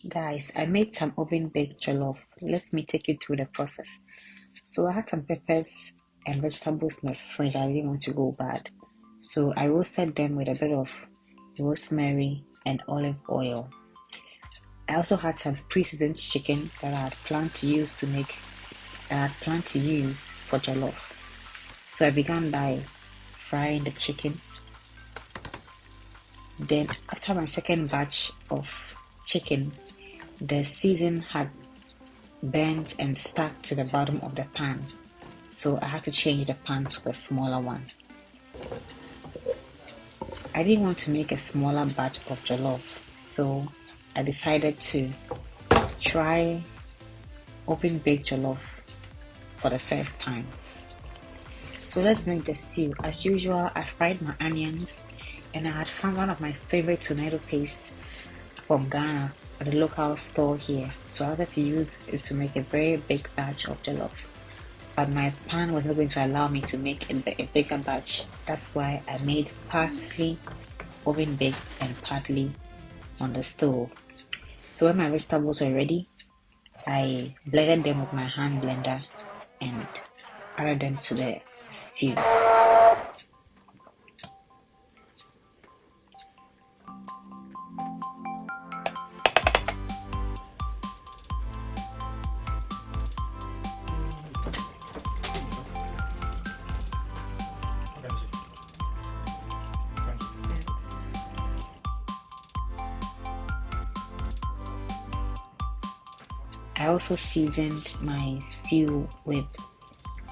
Guys, I made some oven baked jollof. Let me take you through the process. So I had some peppers and vegetables in the fridge. I didn't want to go bad. So I roasted them with a bit of rosemary and olive oil. I also had some pre-seasoned chicken that I had planned to use for jollof. So I began by frying the chicken. Then after my second batch of chicken, the season had burnt and stuck to the bottom of the pan, so I had to change the pan to a smaller one. I didn't want to make a smaller batch of jollof, so I decided to try oven baked jollof for the first time. So let's make the stew. As usual, I fried my onions and I had found one of my favorite tomato paste from Ghana at the local store here. So I wanted to use it to make a very big batch of jollof. But my pan was not going to allow me to make a bigger batch. That's why I made partly oven baked and partly on the stove. So when my vegetables were ready, I blended them with my hand blender and added them to the stew. I also seasoned my stew with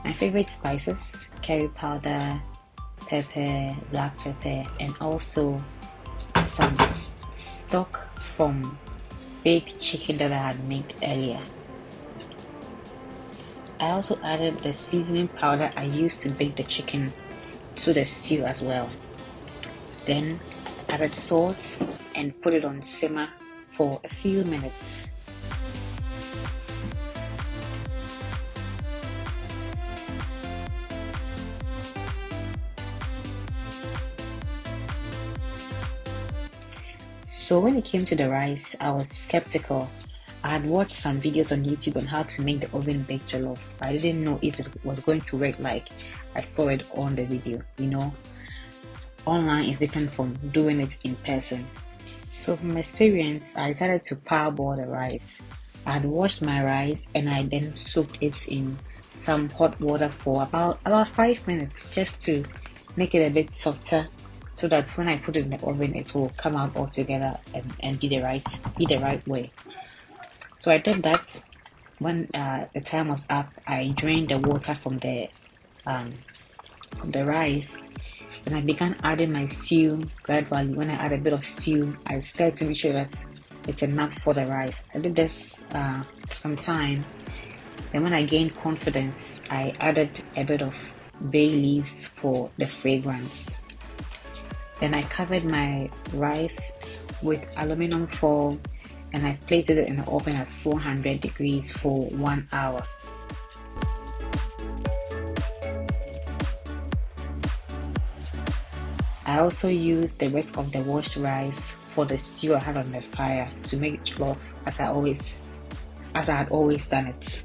my favorite spices, curry powder, pepper, black pepper, and also some stock from baked chicken that I had made earlier. I also added the seasoning powder I used to bake the chicken to the stew as well. Then added salt and put it on simmer for a few minutes. So when it came to the rice, I was skeptical. I had watched some videos on YouTube on how to make the oven baked jollof. I didn't know if it was going to work like I saw it on the video. Online is different from doing it in person. So from experience, I decided to parboil the rice. I had washed my rice and I then soaked it in some hot water for about 5 minutes just to make it a bit softer, so that when I put it in the oven, it will come out all together and be the right way. So I did that. When the time was up, I drained the water from the rice, and I began adding my stew gradually. When I add a bit of stew, I started to make sure that it's enough for the rice. I did this for some time. Then when I gained confidence, I added a bit of bay leaves for the fragrance. Then I covered my rice with aluminum foil and I plated it in the oven at 400 degrees for 1 hour. I also used the rest of the washed rice for the stew I had on the fire to make jollof as I had always done it.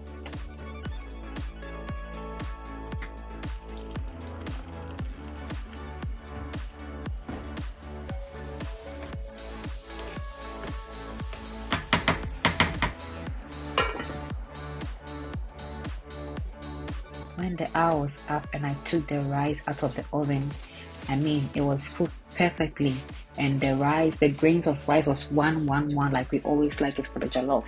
When the hour was up and I took the rice out of the oven, it was cooked perfectly, and the grains of rice was 1-1-1 like we always like it for the jollof.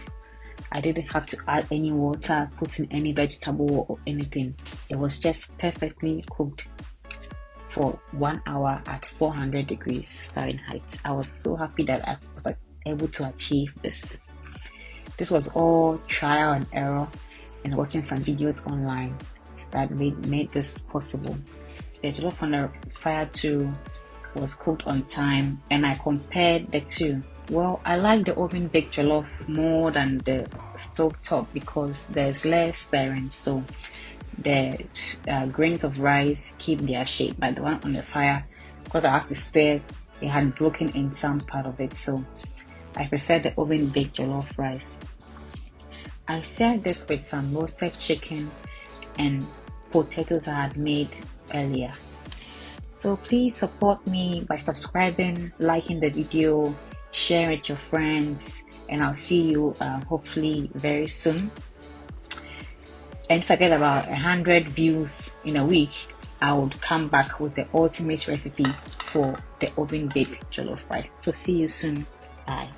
I didn't have to add any water, put in any vegetable or anything. It was just perfectly cooked for 1 hour at 400 degrees Fahrenheit. I was so happy that I was able to achieve this. This was all trial and error and watching some videos online that made this possible. The jollof on the fire too was cooked on time, and I compared the two. Well, I like the oven baked jollof more than the stove top because there's less stirring, so the grains of rice keep their shape. But the one on the fire, because I have to stir, it had broken in some part of it, so I prefer the oven baked jollof rice. I served this with some roasted chicken and potatoes I had made earlier. So please support me by subscribing, liking the video, sharing with your friends, and I'll see you hopefully very soon. And forget about 100 views in a week, I would come back with the ultimate recipe for the oven baked jollof rice. So see you soon. Bye.